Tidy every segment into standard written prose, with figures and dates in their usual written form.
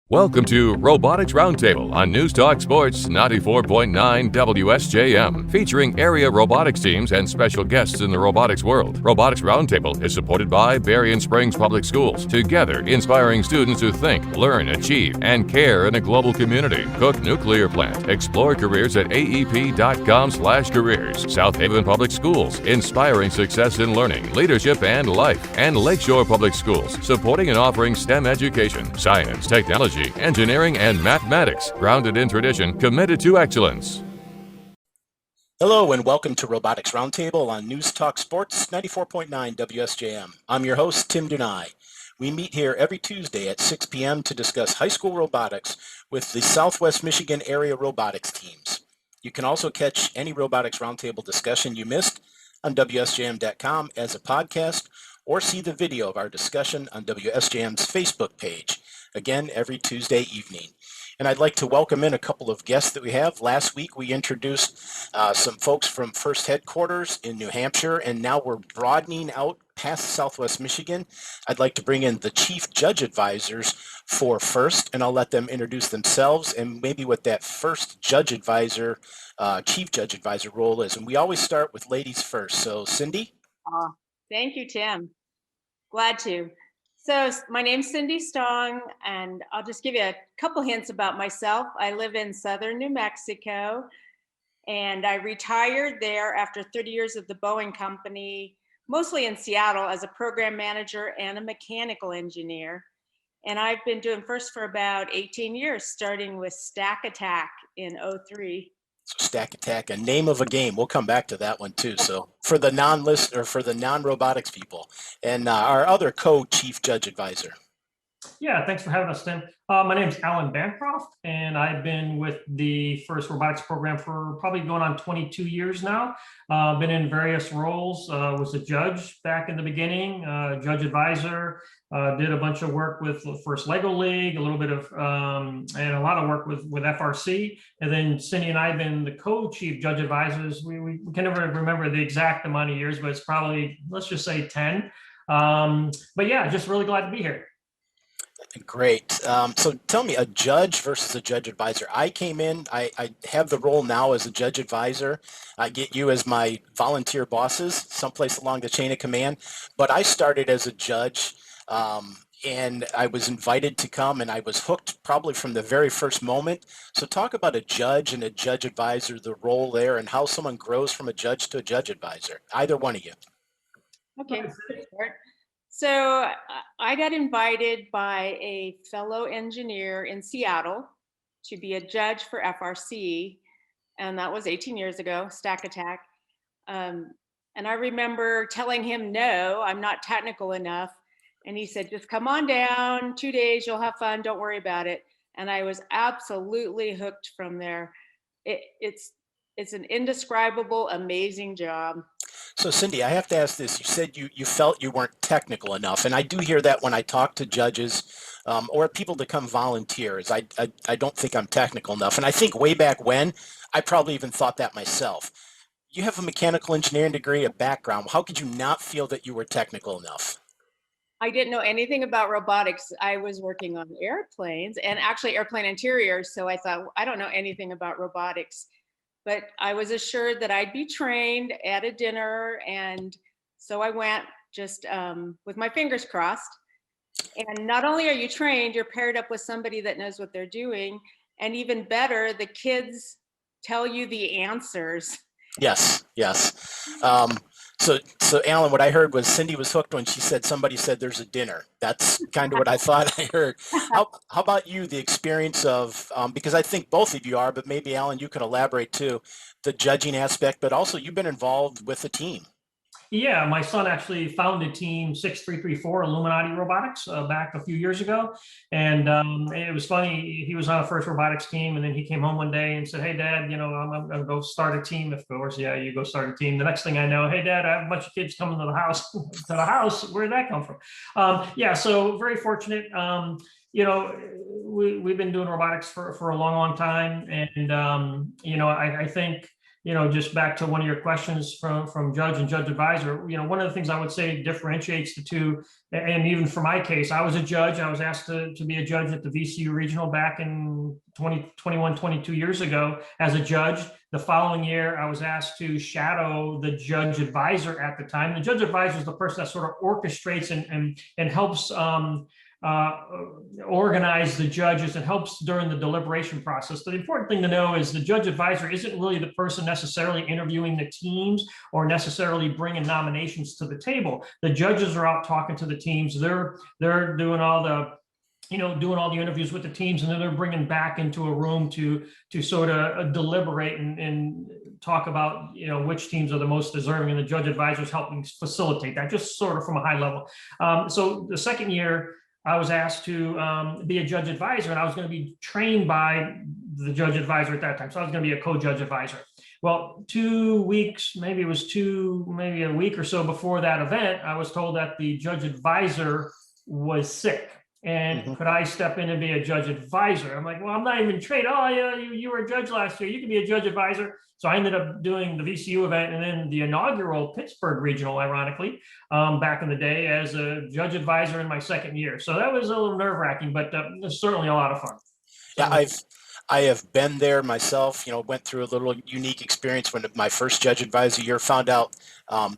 Welcome to Robotics Roundtable on News Talk Sports 94.9 WSJM, featuring area robotics teams and special guests in the robotics world. Robotics Roundtable is supported by Berrien Springs Public Schools, together inspiring students to think, learn, achieve, and care in a global community. Cook Nuclear Plant. Explore careers at aep.com/careers. South Haven Public Schools, inspiring success in learning, leadership, and life. And Lakeshore Public Schools, supporting and offering STEM education, science, technology, engineering, and mathematics, grounded in tradition, committed to excellence. Hello and welcome to Robotics Roundtable on News Talk Sports 94.9 WSJM. I'm your host, Tim Dunai. We meet here every Tuesday at 6 p.m. to discuss high school robotics with the Southwest Michigan area robotics teams. You can also catch any Robotics Roundtable discussion you missed on WSJM.com as a podcast, or see the video of our discussion on WSJM's Facebook page. Again, every Tuesday evening. And I'd like to welcome in a couple of guests that we have. Last week, we introduced some folks from First Headquarters in New Hampshire, and now we're broadening out past Southwest Michigan. I'd like to bring in the Chief Judge Advisors for First, and I'll let them introduce themselves and maybe what that first Judge Advisor, Chief Judge Advisor role is. And we always start with ladies first. So, Cindy? Thank you, Tim. Glad to. So my name's Cindy Stong, and I'll just give you a couple hints about myself. I live in southern New Mexico, and I retired there after 30 years of the Boeing company, mostly in Seattle, as a program manager and a mechanical engineer. And I've been doing First for about 18 years, starting with Stack Attack in '03. So Stack Attack, a name of a game. We'll come back to that one too. So for the non-listener, for the non-robotics people, and our other co-chief judge advisor. Yeah, thanks for having us, Tim. My name is Alan Bancroft, and I've been with the First Robotics program for probably going on 22 years now. Been in various roles, was a judge back in the beginning, judge advisor, did a bunch of work with First Lego League, a little bit of, and a lot of work with FRC. And then Cindy and I have been the co-chief judge advisors. We can never remember the exact amount of years, but it's probably, let's just say 10. But yeah, just really glad to be here. Great. So tell me, a judge versus a judge advisor. I came in, I have the role now as a judge advisor. I get you as my volunteer bosses someplace along the chain of command, but I started as a judge, and I was invited to come, and I was hooked probably from the very first moment. So talk about a judge and a judge advisor, the role there, and how someone grows from a judge to a judge advisor. Either one of you. Okay. So I got invited by a fellow engineer in Seattle to be a judge for FRC, and that was 18 years ago, Stack Attack. And I remember telling him, no, I'm not technical enough. And he said, just come on down, 2 days, you'll have fun, don't worry about it. And I was absolutely hooked from there. It's an indescribable, amazing job. So Cindy, I have to ask this. You said you felt you weren't technical enough, and I do hear that when I talk to judges or people that come volunteers. I don't think I'm technical enough, and I think way back when, I probably even thought that myself. You have a mechanical engineering degree, a background. How could you not feel that you were technical enough? I didn't know anything about robotics. I was working on airplanes and actually airplane interiors, so I thought, I don't know anything about robotics. But I was assured that I'd be trained at a dinner, and so I went just with my fingers crossed. And not only are you trained, you're paired up with somebody that knows what they're doing, and even better, the kids tell you the answers. Yes. So Alan, what I heard was Cindy was hooked when she said somebody said there's a dinner. That's kind of what I thought I heard. How about you, the experience of, because I think both of you are, but maybe Alan, you could elaborate too, the judging aspect, but also you've been involved with the team. Yeah, my son actually founded Team 6334 Illuminati Robotics back a few years ago. And it was funny, he was on a First Robotics team, and then he came home one day and said, hey, Dad, I'm going to go start a team. Of course, yeah, you go start a team. The next thing I know, hey, Dad, I have a bunch of kids coming to the house. Where'd that come from? Yeah, so very fortunate. We've been doing robotics for a long time. And, I think, just back to one of your questions from judge and judge advisor, one of the things I would say differentiates the two, and even for my case, I was a judge. I was asked to be a judge at the VCU Regional back in 22 years ago as a judge. The following year, I was asked to shadow the judge advisor at the time. The judge advisor is the person that sort of orchestrates and helps organize the judges and helps during the deliberation process. So the important thing to know is the judge advisor isn't really the person necessarily interviewing the teams or necessarily bringing nominations to the table. The judges are out talking to the teams. They're doing all the doing all the interviews with the teams, and then they're bringing back into a room to sort of deliberate and talk about which teams are the most deserving, and the judge advisor is helping facilitate that, just sort of from a high level. So the second year, I was asked to be a judge advisor, and I was going to be trained by the judge advisor at that time. So I was going to be a co-judge advisor. Well, 2 weeks, maybe a week or so before that event, I was told that the judge advisor was sick. And could I step in and be a judge advisor? I'm like, well, I'm not even trained. Oh, yeah, you were a judge last year. You can be a judge advisor. So I ended up doing the VCU event and then the inaugural Pittsburgh Regional, ironically, back in the day as a judge advisor in my second year. So that was a little nerve-wracking, but it was certainly a lot of fun. Yeah, I have been there myself, went through a little unique experience when my first judge advisor year, found out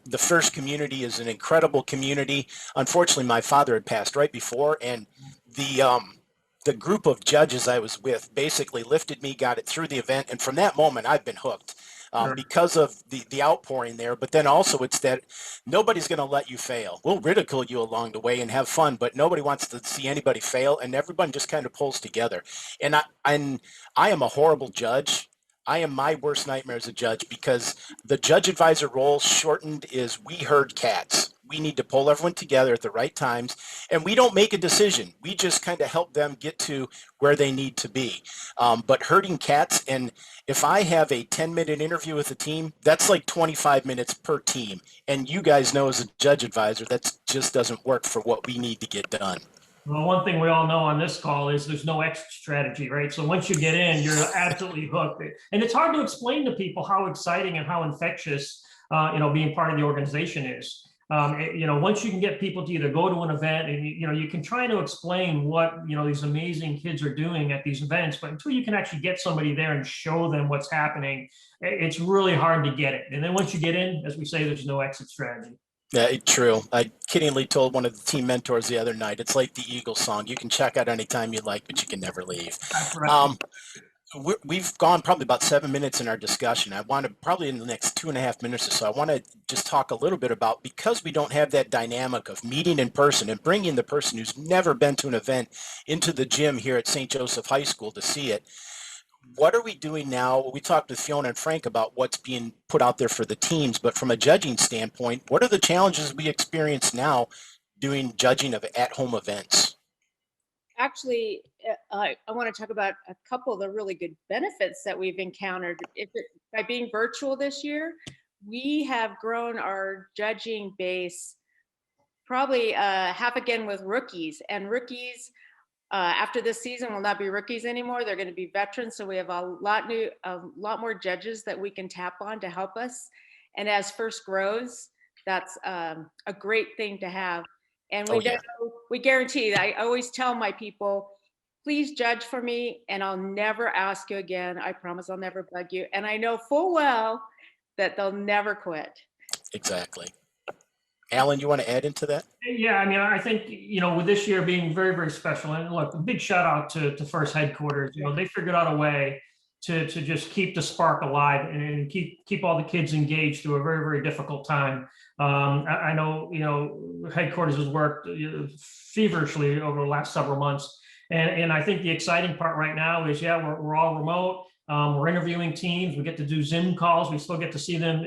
the first community is an incredible community. Unfortunately, my father had passed right before, and the group of judges I was with basically lifted me, got it through the event. And from that moment, I've been hooked because of the outpouring there. But then also it's that nobody's going to let you fail. We'll ridicule you along the way and have fun, but nobody wants to see anybody fail. And everyone just kind of pulls together. And I am a horrible judge. I am my worst nightmare as a judge, because the judge advisor role shortened is we herd cats. We need to pull everyone together at the right times, and we don't make a decision. We just kind of help them get to where they need to be. But herding cats, and if I have a 10-minute interview with a team, that's like 25 minutes per team. And you guys know as a judge advisor, that just doesn't work for what we need to get done. Well, one thing we all know on this call is there's no exit strategy, right? So once you get in, you're absolutely hooked. And it's hard to explain to people how exciting and how infectious, being part of the organization is. Once you can get people to either go to an event and, you can try to explain what, these amazing kids are doing at these events, but until you can actually get somebody there and show them what's happening, it's really hard to get it. And then once you get in, as we say, there's no exit strategy. Yeah, true. I kiddingly told one of the team mentors the other night, it's like the Eagles song. You can check out anytime you like, but you can never leave. Right. We've gone probably about 7 minutes in our discussion. I want to probably in the next 2.5 minutes or so, I want to just talk a little bit about, because we don't have that dynamic of meeting in person and bringing the person who's never been to an event into the gym here at St. Joseph High School to see it. What are we doing now? We talked with Fiona and Frank about what's being put out there for the teams, but from a judging standpoint, what are the challenges we experience now doing judging of at-home events? Actually, I want to talk about a couple of the really good benefits that we've encountered. By being virtual this year, we have grown our judging base probably half again with rookies. And rookies, after this season, will not be rookies anymore. They're going to be veterans. So we have a lot more judges that we can tap on to help us. And as First grows, that's a great thing to have. And we guarantee that. I always tell my people, please judge for me and I'll never ask you again. I promise I'll never bug you. And I know full well that they'll never quit. Exactly. Alan, you want to add into that? Yeah, I think, with this year being very, very special, and look, a big shout out to First headquarters. They figured out a way to just keep the spark alive and keep all the kids engaged through a very, very difficult time. I know, headquarters has worked feverishly over the last several months. And I think the exciting part right now is, we're all remote. We're interviewing teams. We get to do Zoom calls. We still get to see them,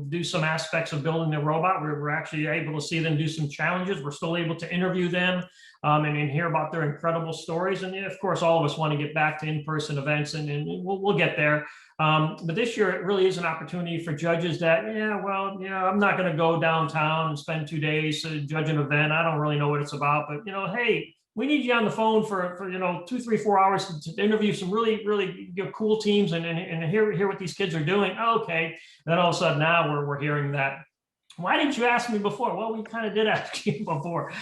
do some aspects of building their robot. We're actually able to see them do some challenges. We're still able to interview them and hear about their incredible stories. And of course, all of us want to get back to in-person events, and we'll get there. But this year, it really is an opportunity for judges that, I'm not going to go downtown and spend 2 days to judge an event. I don't really know what it's about, but hey, we need you on the phone for 2, 3, 4 hours to interview some really cool teams and hear what these kids are doing. Oh, okay. And then all of a sudden now we're hearing that, why didn't you ask me before? Well, we kind of did ask you before.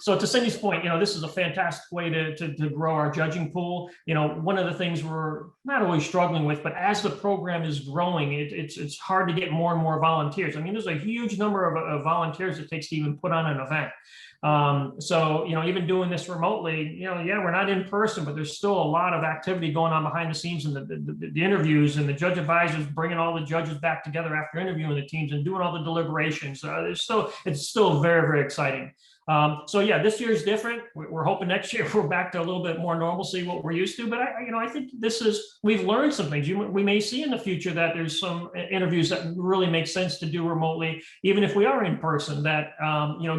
So to Cindy's point, this is a fantastic way to grow our judging pool. One of the things we're not always struggling with, but as the program is growing, it's hard to get more and more volunteers. I mean, there's a huge number of volunteers it takes to even put on an event. So, even doing this remotely, we're not in person, but there's still a lot of activity going on behind the scenes, and the interviews and the judge advisors bringing all the judges back together after interviewing the teams and doing all the deliberations. It's still very, very exciting. So yeah, this year is different. We're hoping next year we're back to a little bit more normalcy, what we're used to. But I think we've learned some things. We may see in the future that there's some interviews that really make sense to do remotely, even if we are in person. That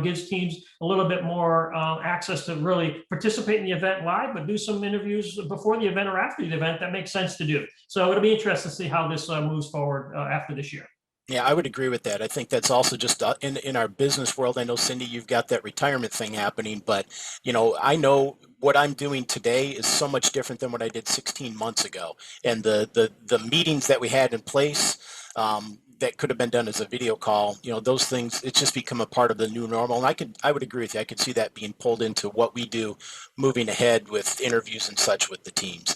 gives teams a little bit more access to really participate in the event live, but do some interviews before the event or after the event that makes sense to do. So it'll be interesting to see how this moves forward after this year. Yeah, I would agree with that. I think that's also just in our business world. I know, Cindy, you've got that retirement thing happening, but I know what I'm doing today is so much different than what I did 16 months ago. And the meetings that we had in place that could have been done as a video call, those things, it's just become a part of the new normal. And I would agree with you. I could see that being pulled into what we do moving ahead with interviews and such with the teams.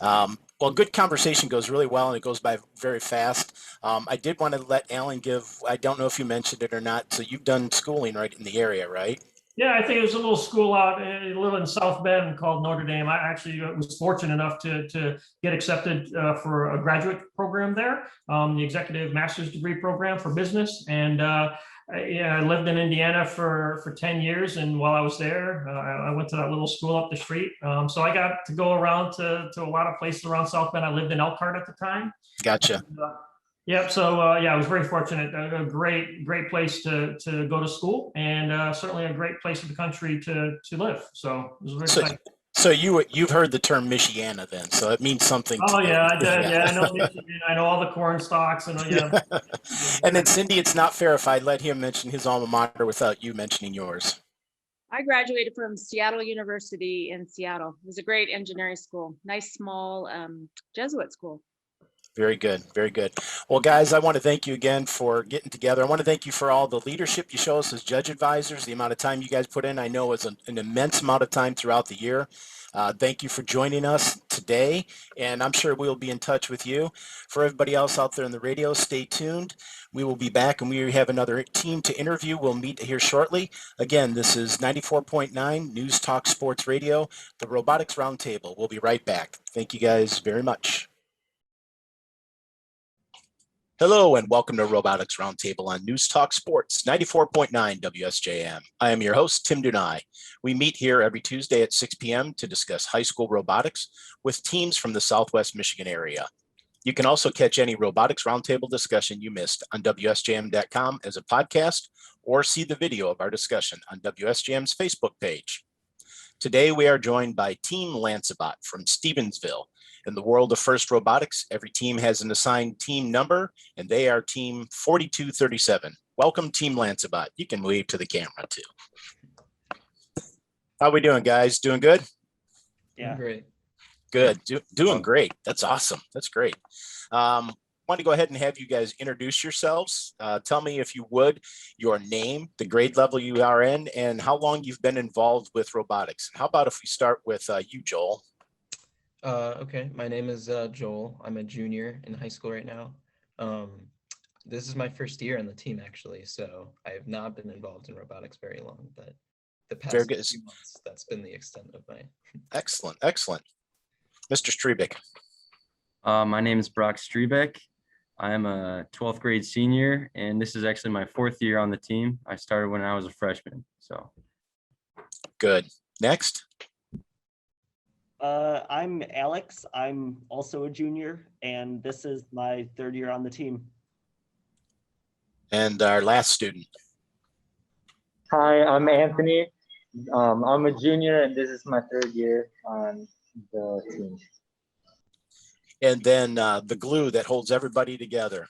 Well, good conversation goes really well, and it goes by very fast. I did want to let Alan I don't know if you mentioned it or not, so you've done schooling right in the area, right? Yeah, I think there's a little school out, a little in South Bend called Notre Dame. I actually was fortunate enough to get accepted for a graduate program there, the executive master's degree program for business. And I lived in Indiana for 10 years. And while I was there, I went to that little school up the street. So I got to go around to a lot of places around South Bend. I lived in Elkhart at the time. Gotcha. And, yeah, so I was very fortunate. A great place to go to school, and certainly a great place in the country to live. So it was very exciting. So you've heard the term Michiana then, so it means something. Oh yeah, I did. Yeah, I know Michigan. I know all the corn stalks, and yeah. And then Cindy, it's not fair if I let him mention his alma mater without you mentioning yours. I graduated from Seattle University in Seattle. It was a great engineering school, nice small Jesuit school. Very good. Very good. Well, guys, I want to thank you again for getting together. I want to thank you for all the leadership you show us as judge advisors, the amount of time you guys put in. I know it's an immense amount of time throughout the year. Thank you for joining us today, and I'm sure we'll be in touch with you. For everybody else out there in the radio, stay tuned. We will be back, and we have another team to interview. We'll meet here shortly. Again, this is 94.9 News Talk Sports Radio, the Robotics Roundtable. We'll be right back. Thank you guys very much. Hello and welcome to Robotics Roundtable on News Talk Sports 94.9 WSJM. I am your host, Tim Dunai. We meet here every Tuesday at 6 p.m. to discuss high school robotics with teams from the Southwest Michigan area. You can also catch any Robotics Roundtable discussion you missed on WSJM.com as a podcast, or see the video of our discussion on WSJM's Facebook page. Today we are joined by Team Lancebot from Stevensville. In the world of FIRST Robotics, every team has an assigned team number, and they are team 4237. Welcome, Team Lancebot. You can wave to the camera too. How we doing, guys? Doing good? Yeah. Great. Good. Doing great. That's awesome. That's great. Want to go ahead and have you guys introduce yourselves. Tell me, if you would, your name, the grade level you are in, and how long you've been involved with robotics. How about if we start with you, Joel? Okay, my name is Joel. I'm a junior in high school right now. This is my first year on the team, actually, so I have not been involved in robotics very long, but the past few months, that's been the extent of my... Excellent, excellent. Mr. Streebeck. My name is Brock Streebeck. I'm a 12th grade senior, and this is actually my 4th year on the team. I started when I was a freshman, so. Good. Next. I'm Alex. I'm also a junior, and this is my 3rd year on the team. And our last student. Hi, I'm Anthony. I'm a junior, and this is my 3rd year on the team. And then the glue that holds everybody together.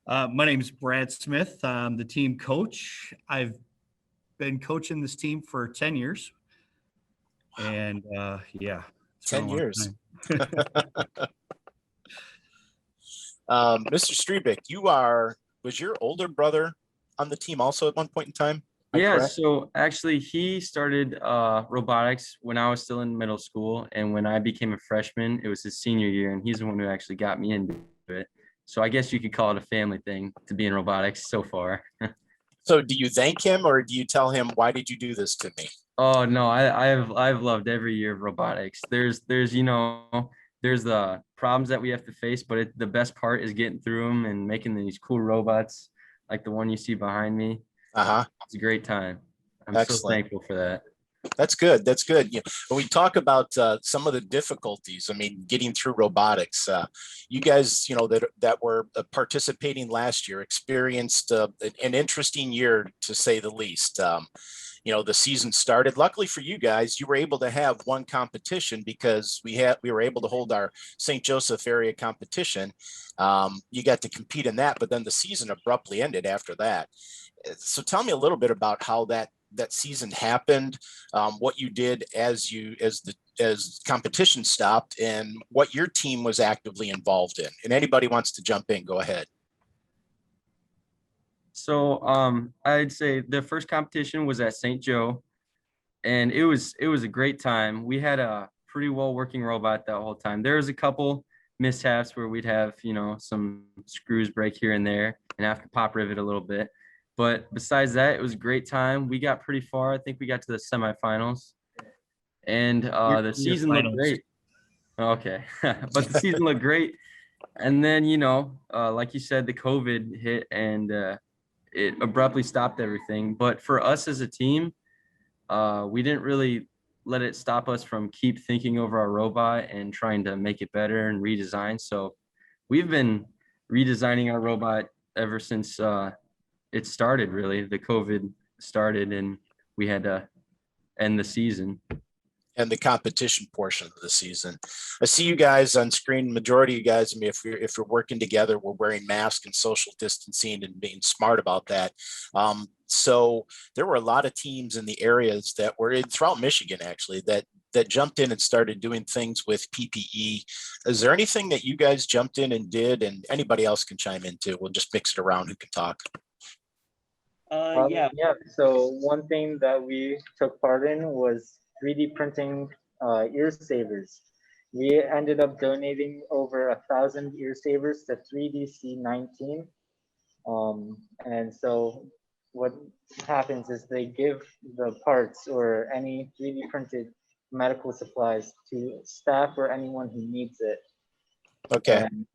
My name is Brad Smith. I'm the team coach. I've been coaching this team for 10 years. And yeah, it's been 10 a long years. time. Mr. Streebeck, was your older brother on the team also at one point in time? Am I Yeah, correct? so actually he started robotics when I was still in middle school, and when I became a freshman, it was his senior year, and he's the one who actually got me into it. So I guess you could call it a family thing to be in robotics so far. So do you thank him or do you tell him, why did you do this to me? Oh no, I've loved every year of robotics. There's the problems that we have to face, but the best part is getting through them and making these cool robots like the one you see behind me. Uh-huh. It's a great time. I'm so Excellent. thankful for that. That's good. That's good. Yeah. When we talk about some of the difficulties, I mean, getting through robotics, you guys, that were participating last year experienced an interesting year, to say the least. The season started. Luckily for you guys, you were able to have one competition because we were able to hold our St. Joseph area competition. You got to compete in that, but then the season abruptly ended after that. So tell me a little bit about how that season happened, what you did as competition stopped, and what your team was actively involved in. And anybody wants to jump in, go ahead. So I'd say the first competition was at St. Joe, and it was a great time. We had a pretty well working robot that whole time. There was a couple mishaps where we'd have some screws break here and there and have to pop rivet a little bit. But besides that, it was a great time. We got pretty far. I think we got to the semifinals, and the season looked great. Okay, but the season looked great. And then, like you said, the COVID hit and it abruptly stopped everything. But for us as a team, we didn't really let it stop us from keep thinking over our robot and trying to make it better and redesign. So we've been redesigning our robot ever since it started, really. The COVID started and we had to end the season. And the competition portion of the season. I see you guys on screen. Majority of you guys, I mean, if you're working together, we're wearing masks and social distancing and being smart about that. So there were a lot of teams in the areas that were throughout Michigan, actually, that jumped in and started doing things with PPE. Is there anything that you guys jumped in and did? And anybody else can chime in too. We'll just mix it around who can talk. Yeah. So one thing that we took part in was 3D printing ear savers. We ended up donating over 1,000 ear savers to 3DC19. And so what happens is they give the parts or any 3D printed medical supplies to staff or anyone who needs it. Okay. And,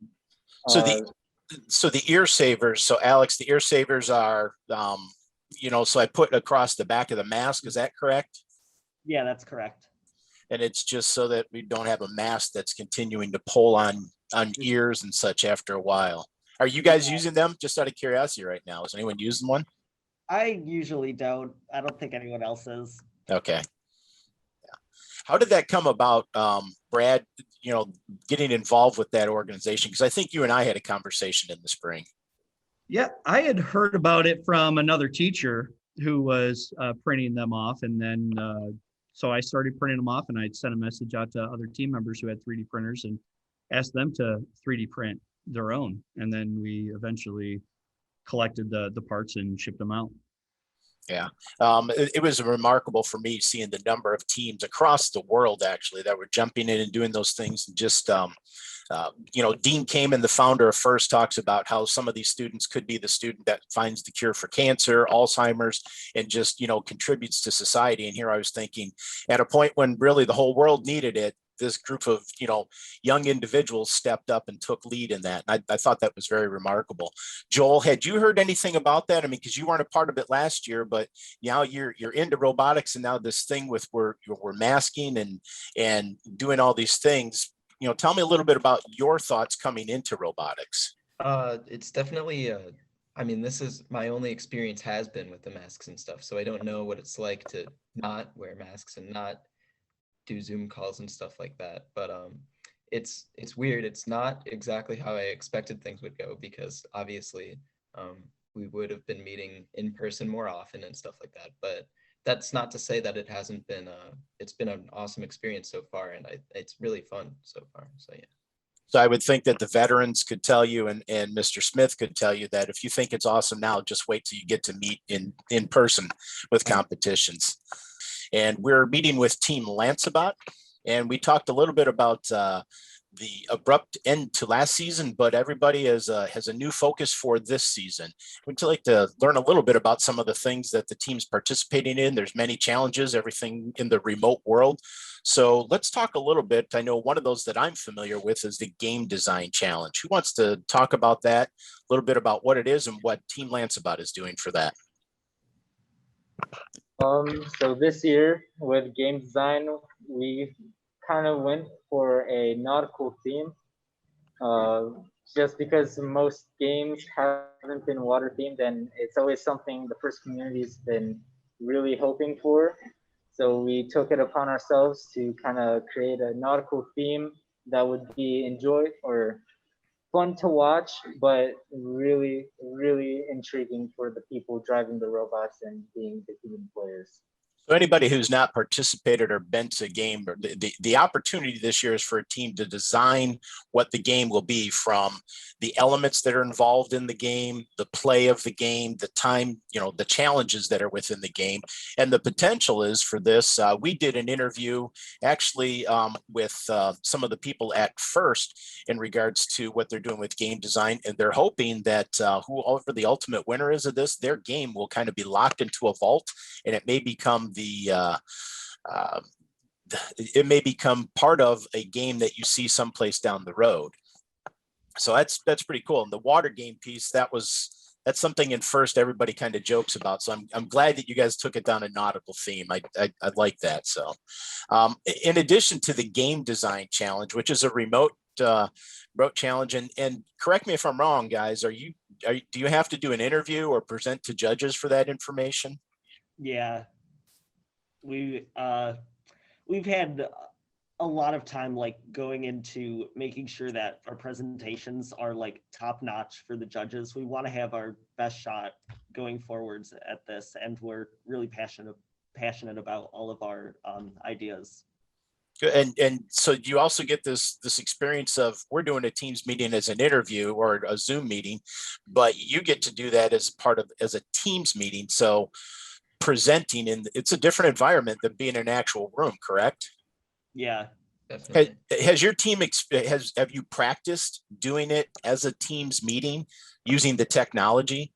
so the ear savers. So Alex, the ear savers are, so I put across the back of the mask. Is that correct? Yeah, that's correct. And it's just so that we don't have a mask that's continuing to pull on ears and such after a while. Are you guys using them? Just out of curiosity right now. Is anyone using one? I usually don't. I don't think anyone else is. Okay. Yeah. How did that come about, Brad, getting involved with that organization? Because I think you and I had a conversation in the spring. Yeah, I had heard about it from another teacher who was printing them off. And then, so I started printing them off and I'd sent a message out to other team members who had 3D printers and asked them to 3D print their own. And then we eventually collected the parts and shipped them out. Yeah, it was remarkable for me seeing the number of teams across the world actually that were jumping in and doing those things. And just, Dean Kamen, the founder of FIRST, talks about how some of these students could be the student that finds the cure for cancer, Alzheimer's, and just, contributes to society. And here I was thinking at a point when really the whole world needed it, this group of, young individuals stepped up and took lead in that. And I thought that was very remarkable. Joel, had you heard anything about that? I mean, because you weren't a part of it last year, but now you're into robotics, and now this thing with we're masking and doing all these things. Tell me a little bit about your thoughts coming into robotics. It's definitely, this is my only experience has been with the masks and stuff. So I don't know what it's like to not wear masks and not do Zoom calls and stuff like that. But it's weird. It's not exactly how I expected things would go, because obviously we would have been meeting in person more often and stuff like that. But that's not to say that it hasn't been, it's been an awesome experience so far, and it's really fun so far. So yeah. So I would think that the veterans could tell you, and Mr. Smith could tell you that if you think it's awesome now, just wait till you get to meet in person with competitions. And we're meeting with Team Lanceabot, and we talked a little bit about the abrupt end to last season, but everybody has a new focus for this season. We'd like to learn a little bit about some of the things that the team's participating in. There's many challenges, everything in the remote world. So let's talk a little bit. I know one of those that I'm familiar with is the game design challenge. Who wants to talk about that? A little bit about what it is and what Team Lanceabot is doing for that. So this year with game design, we kind of went for a nautical theme, just because most games haven't been water themed, and it's always something the first community's been really hoping for. So we took it upon ourselves to kind of create a nautical theme that would be enjoyed or fun to watch, but really, really intriguing for the people driving the robots and being the human players. So anybody who's not participated or been to a game, or the opportunity this year is for a team to design what the game will be, from the elements that are involved in the game, the play of the game, the time, the challenges that are within the game. And the potential is for this, we did an interview actually with some of the people at First in regards to what they're doing with game design. And they're hoping that whoever the ultimate winner is of this, their game will kind of be locked into a vault, and it may become it may become part of a game that you see someplace down the road. So that's pretty cool. And the water game piece, that's something in First everybody kind of jokes about. So I'm glad that you guys took it down a nautical theme. I like that. So in addition to the game design challenge, which is a remote challenge, and correct me if I'm wrong, guys, do you have to do an interview or present to judges for that information? Yeah. We've had a lot of time going into making sure that our presentations are top notch for the judges. We want to have our best shot going forwards at this, and we're really passionate about all of our ideas. Good. And so you also get this experience of, we're doing a Teams meeting as an interview or a Zoom meeting, but you get to do that as a Teams meeting. So presenting it's a different environment than being in an actual room, correct? Yeah, Definitely. Has your team have you practiced doing it as a Teams meeting using the technology?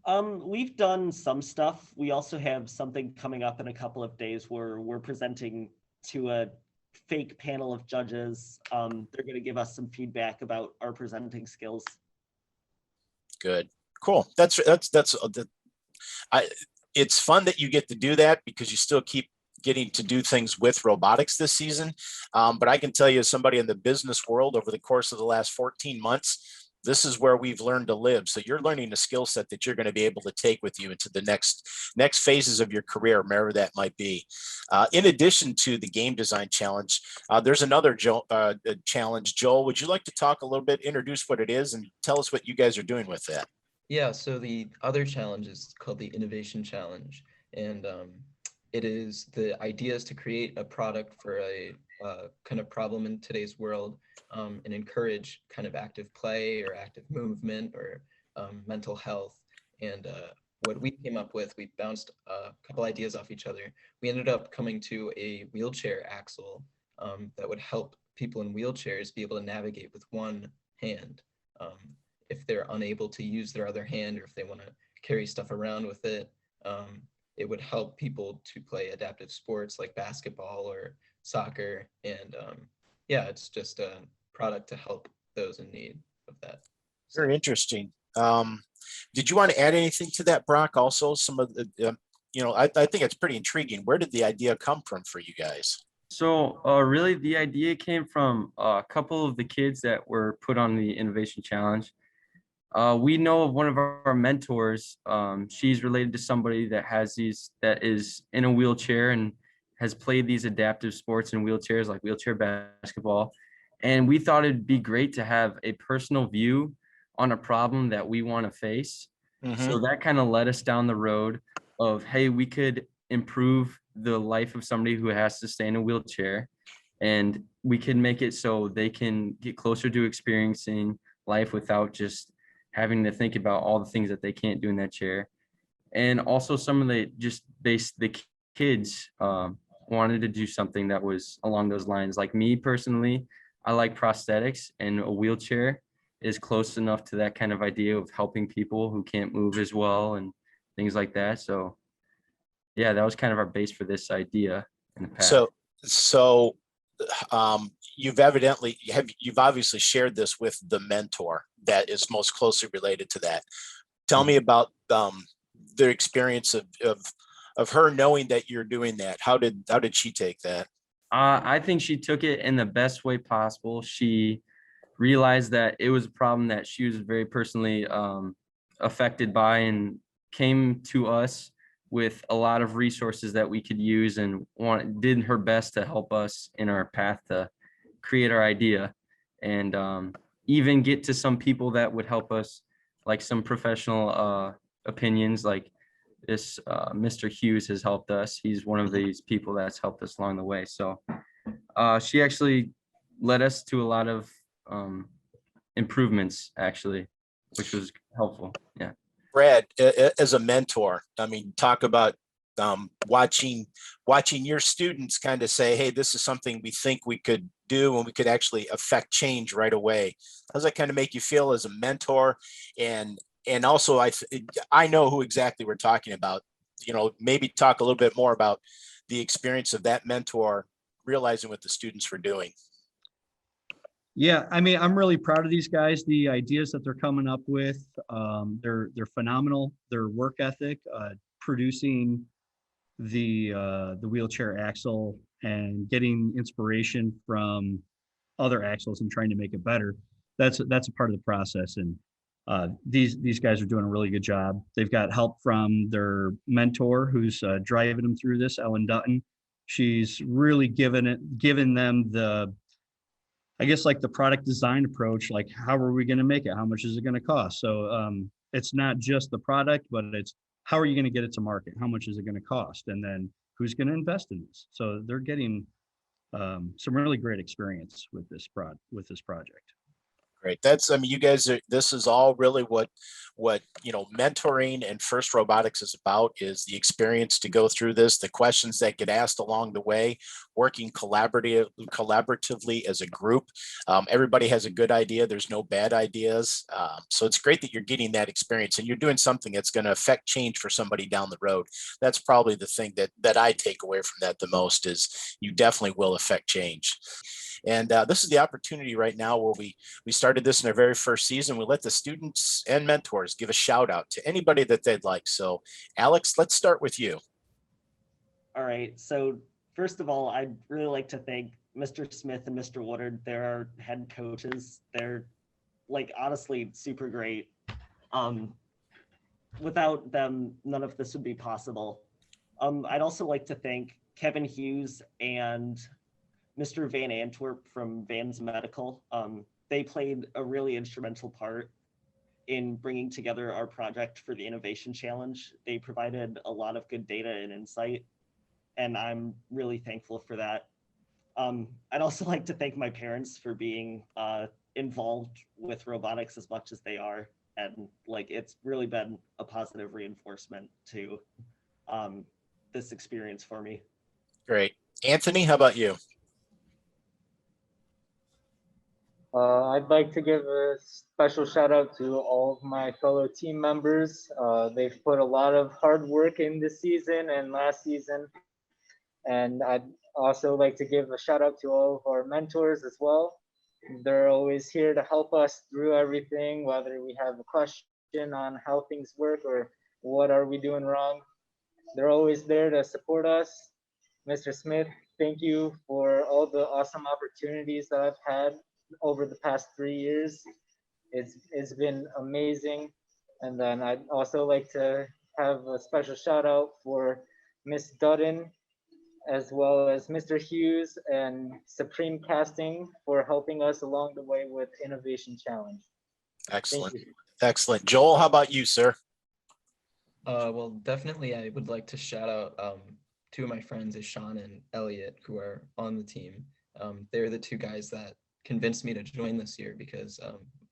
We've done some stuff. We also have something coming up in a couple of days where we're presenting to a fake panel of judges. They're going to give us some feedback about our presenting skills. Good. Cool. It's fun that you get to do that, because you still keep getting to do things with robotics this season. But I can tell you, as somebody in the business world, over the course of the last 14 months, this is where we've learned to live. So you're learning a skill set that you're going to be able to take with you into the next phases of your career, wherever that might be. In addition to the game design challenge, there's another challenge. Joel, would you like to talk a little bit, introduce what it is, and tell us what you guys are doing with that? Yeah, so the other challenge is called the Innovation Challenge, and it is, the idea is to create a product for a kind of problem in today's world, and encourage kind of active play or active movement or mental health. And what we came up with, we bounced a couple ideas off each other. We ended up coming to a wheelchair axle that would help people in wheelchairs be able to navigate with one hand. If they're unable to use their other hand, or if they want to carry stuff around with it, it would help people to play adaptive sports like basketball or soccer. And yeah, it's just a product to help those in need of that. Very interesting. Did you want to add anything to that, Brock? Also, some of the, I think it's pretty intriguing. Where did the idea come from for you guys? So really the idea came from a couple of the kids that were put on the Innovation Challenge. We know of one of our mentors. She's related to somebody that is in a wheelchair and has played these adaptive sports in wheelchairs, like wheelchair basketball. And we thought it'd be great to have a personal view on a problem that we want to face. Mm-hmm. So that kind of led us down the road of, hey, we could improve the life of somebody who has to stay in a wheelchair, and we can make it so they can get closer to experiencing life without just having to think about all the things that they can't do in that chair. And also some of the kids wanted to do something that was along those lines. Like me personally, I like prosthetics, and a wheelchair is close enough to that kind of idea of helping people who can't move as well and things like that. So yeah, that was kind of our base for this idea in the past. So you've obviously shared this with the mentor that is most closely related to that. Tell me about the experience of her knowing that you're doing that. How did she take that? I think she took it in the best way possible. She realized that it was a problem that she was very personally affected by, and came to us with a lot of resources that we could use, and did her best to help us in our path to create our idea, and even get to some people that would help us, like some professional opinions, like this Mr. Hughes has helped us. He's one of these people that's helped us along the way. So she actually led us to a lot of improvements, actually, which was helpful. Yeah. Brad, as a mentor, I mean, talk about watching your students kind of say, hey, this is something we think we could do and we could actually affect change right away. How does that kind of make you feel as a mentor? And also, I know who exactly we're talking about. You know, maybe talk a little bit more about the experience of that mentor realizing what the students were doing. Yeah, I mean, I'm really proud of these guys. The ideas that they're coming up with, they're phenomenal. Their work ethic, producing the wheelchair axle and getting inspiration from other axles and trying to make it better. That's a part of the process. And these guys are doing a really good job. They've got help from their mentor who's driving them through this, Ellen Dutton. She's really given them the, I guess, like the product design approach, like how are we going to make it? How much is it going to cost? So it's not just the product, but it's how are you going to get it to market? How much is it going to cost? And then who's going to invest in this? So they're getting some really great experience with this project. Great. I mean, you guys this is all really what mentoring and First Robotics is about, is the experience to go through this, the questions that get asked along the way, working collaboratively as a group. Everybody has a good idea. There's no bad ideas. So it's great that you're getting that experience and you're doing something that's going to affect change for somebody down the road. That's probably the thing that I take away from that the most, is you definitely will affect change. And this is the opportunity right now where we started this in our very first season. We let the students and mentors give a shout out to anybody that they'd like. So Alex, let's start with you. All right. So first of all, I'd really like to thank Mr. Smith and Mr. Woodard. They're our head coaches. They're like honestly super great. Without them, none of this would be possible. I'd also like to thank Kevin Hughes and Mr. Van Antwerp from Van's Medical. They played a really instrumental part in bringing together our project for the Innovation Challenge. They provided a lot of good data and insight, and I'm really thankful for that. I'd also like to thank my parents for being involved with robotics as much as they are. And like, it's really been a positive reinforcement to this experience for me. Great. Anthony, how about you? I'd like to give a special shout out to all of my fellow team members. They've put a lot of hard work in this season and last season. And I'd also like to give a shout out to all of our mentors as well. They're always here to help us through everything, whether we have a question on how things work or what are we doing wrong. They're always there to support us. Mr. Smith, thank you for all the awesome opportunities that I've had over the past 3 years. It's been amazing. And then I'd also like to have a special shout out for Miss Dutton, as well as Mr. Hughes and Supreme Casting for helping us along the way with Innovation Challenge. Excellent. Excellent. Joel, how about you, sir? Well, definitely I would like to shout out two of my friends, is Sean and Elliot, who are on the team. They're the two guys that convinced me to join this year because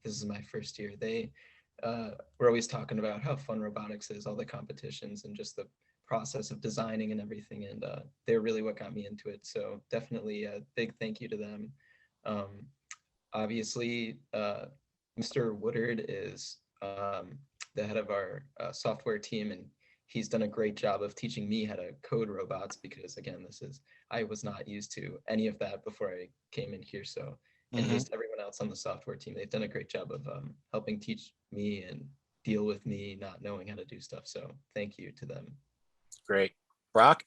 this is my first year. They were always talking about how fun robotics is, all the competitions and just the process of designing and everything. And they're really what got me into it. So definitely a big thank you to them. Obviously, Mr. Woodard is the head of our software team, and he's done a great job of teaching me how to code robots because, again, I was not used to any of that before I came in here. So, and just everyone else on the software team, they've done a great job of helping teach me and deal with me not knowing how to do stuff. So thank you to them. Great. Brock?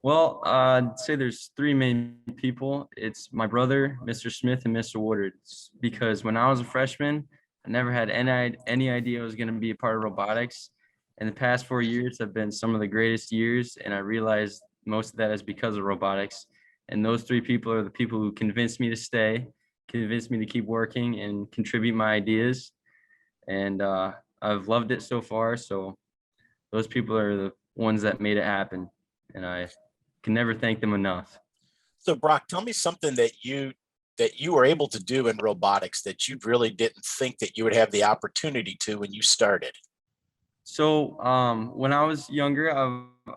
Well, I'd say there's three main people. It's my brother, Mr. Smith, and Mr. Woodard. Because when I was a freshman, I never had any idea I was going to be a part of robotics. And the past 4 years have been some of the greatest years, and I realized most of that is because of robotics. And those three people are the people who convinced me to stay, convinced me to keep working and contribute my ideas. And I've loved it so far. So those people are the ones that made it happen. And I can never thank them enough. So Brock, tell me something that you were able to do in robotics that you really didn't think that you would have the opportunity to when you started. So when I was younger,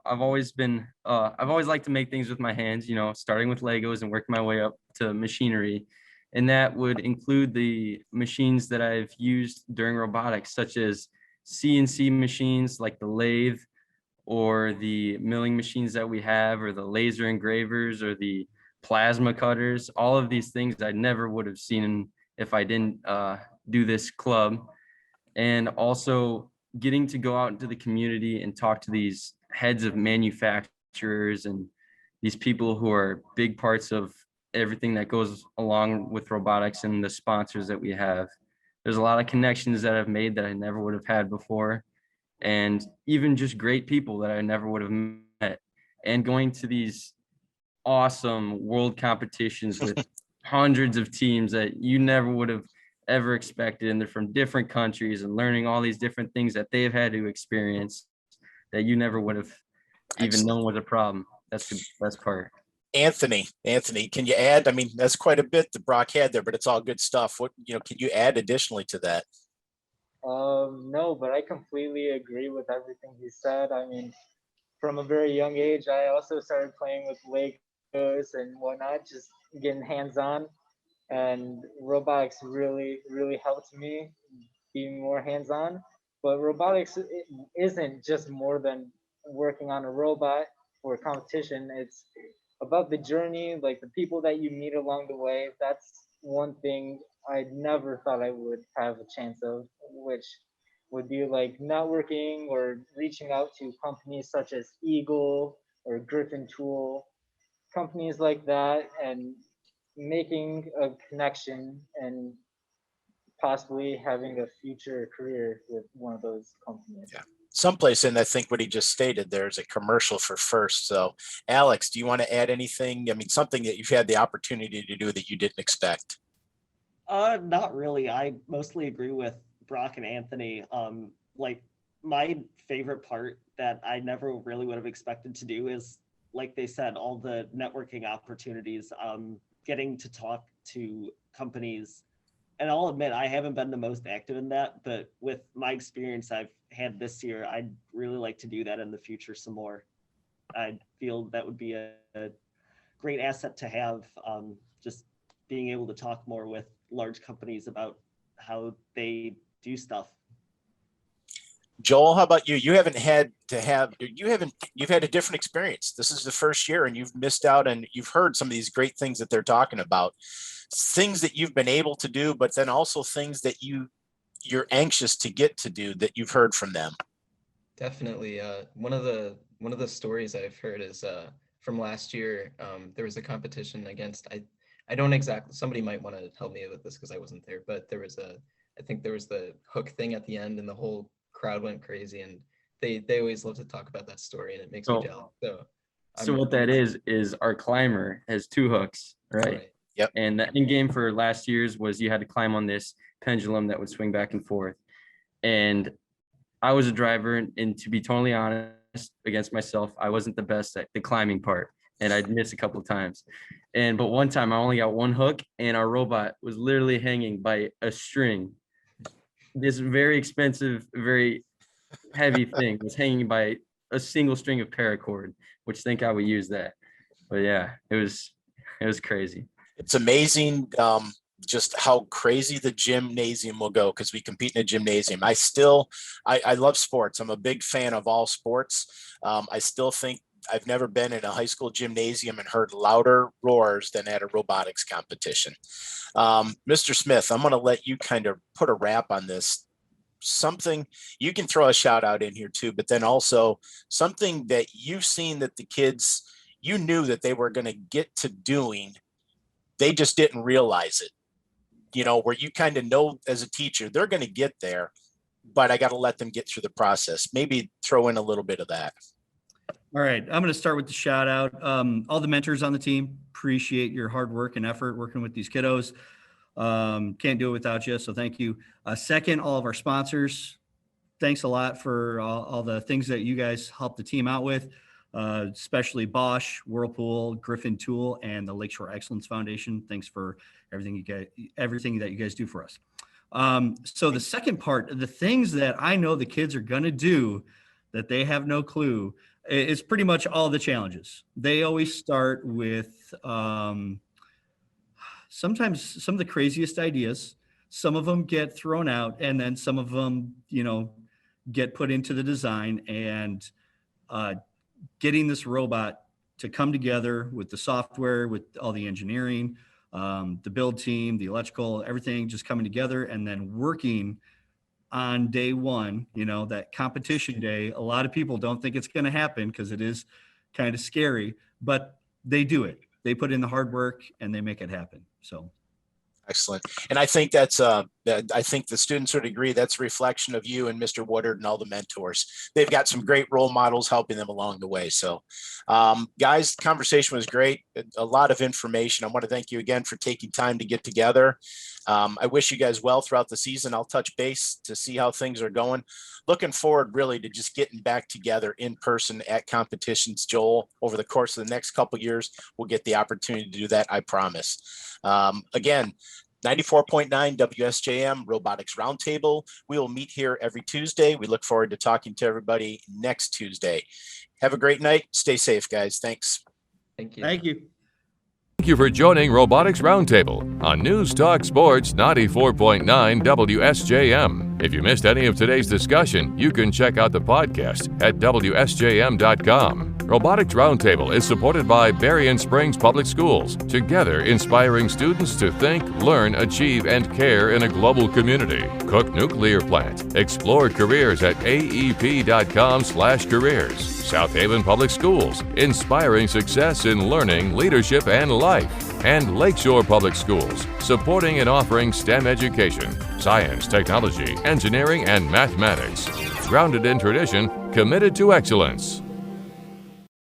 I've always liked to make things with my hands, starting with Legos and working my way up to machinery. And that would include the machines that I've used during robotics, such as CNC machines like the lathe, or the milling machines that we have, or the laser engravers, or the plasma cutters. All of these things I never would have seen if I didn't do this club. And also getting to go out into the community and talk to these heads of manufacturers and these people who are big parts of everything that goes along with robotics and the sponsors that we have. There's a lot of connections that I've made that I never would have had before. And even just great people that I never would have met. And going to these awesome world competitions with hundreds of teams that you never would have ever expected, and they're from different countries, and learning all these different things that they've had to experience that you never would have even known was a problem. That's the best part. Anthony, can you add? I mean, that's quite a bit that Brock had there, but it's all good stuff. What, can you add additionally to that? No, but I completely agree with everything he said. I mean, from a very young age, I also started playing with Legos and whatnot, just getting hands-on. And robotics really, really helped me be more hands-on. But robotics isn't just more than working on a robot for competition. It's about the journey, like the people that you meet along the way. That's one thing I never thought I would have a chance of, which would be like networking or reaching out to companies such as Eagle or Griffin Tool, companies like that, and making a connection and possibly having a future career with one of those companies. Yeah. Someplace in, I think what he just stated, there's a commercial for First. So Alex, do you want to add anything? I mean, something that you've had the opportunity to do that you didn't expect? Not really. I mostly agree with Brock and Anthony. Like my favorite part that I never really would have expected to do is, like they said, all the networking opportunities, getting to talk to companies. And I'll admit, I haven't been the most active in that, but with my experience I've had this year, I'd really like to do that in the future some more. I feel that would be a great asset to have, just being able to talk more with large companies about how they do stuff. Joel, how about you? You've had a different experience. This is the first year and you've missed out, and you've heard some of these great things that they're talking about, things that you've been able to do, but then also things that you're anxious to get to do that you've heard from them. Definitely. One of the stories I've heard is from last year. There was a competition against, I don't exactly, somebody might want to help me with this because I wasn't there, but I think there was the hook thing at the end and the whole crowd went crazy, and they always love to talk about that story, and it makes me jealous. So what that is our climber has two hooks, right? Yep. And the end game for last year's was you had to climb on this pendulum that would swing back and forth. And I was a driver, and to be totally honest against myself, I wasn't the best at the climbing part, and I'd miss a couple of times. But one time I only got one hook, and our robot was literally hanging by a string. This very expensive, very heavy thing was hanging by a single string of paracord, which thank God we used that. But yeah, it was crazy. It's amazing just how crazy the gymnasium will go, because we compete in a gymnasium. I love sports. I'm a big fan of all sports. I still think I've never been in a high school gymnasium and heard louder roars than at a robotics competition. Mr. Smith, I'm going to let you kind of put a wrap on this. Something you can throw a shout out in here too, but then also something that you've seen that the kids, you knew that they were going to get to doing, they just didn't realize it, where you kind of know as a teacher, they're going to get there, but I got to let them get through the process. Maybe throw in a little bit of that. All right, I'm going to start with the shout out. All the mentors on the team, appreciate your hard work and effort working with these kiddos. Can't do it without you, so thank you. Second, all of our sponsors, thanks a lot for all the things that you guys helped the team out with, especially Bosch, Whirlpool, Griffin Tool, and the Lakeshore Excellence Foundation. Thanks for everything that you guys do for us. So the second part, the things that I know the kids are going to do that they have no clue, it's pretty much all the challenges. They always start with sometimes some of the craziest ideas. Some of them get thrown out, and then some of them, get put into the design. And getting this robot to come together with the software, with all the engineering, the build team, the electrical, everything just coming together, and then working on day one, that competition day. A lot of people don't think it's going to happen because it is kind of scary, but they do it. They put in the hard work and they make it happen. So excellent. And I think I think the students would agree that's a reflection of you and Mr. Woodard and all the mentors. They've got some great role models helping them along the way. So guys, the conversation was great. A lot of information. I want to thank you again for taking time to get together. I wish you guys well throughout the season. I'll touch base to see how things are going. Looking forward really to just getting back together in person at competitions, Joel, over the course of the next couple of years. We'll get the opportunity to do that, I promise. Again, 94.9 WSJM Robotics Roundtable. We will meet here every Tuesday. We look forward to talking to everybody next Tuesday. Have a great night. Stay safe, guys. Thanks. Thank you. thank you. Thank you for joining Robotics Roundtable on News Talk Sports 94.9 WSJM. If you missed any of today's discussion, you can check out the podcast at WSJM.com. Robotics Roundtable is supported by Berrien Springs Public Schools, together inspiring students to think, learn, achieve, and care in a global community. Cook Nuclear Plant. Explore careers at aep.com/careers. South Haven Public Schools, inspiring success in learning, leadership, and life. And Lakeshore Public Schools, supporting and offering STEM education, science, technology, engineering, and mathematics. Grounded in tradition, committed to excellence.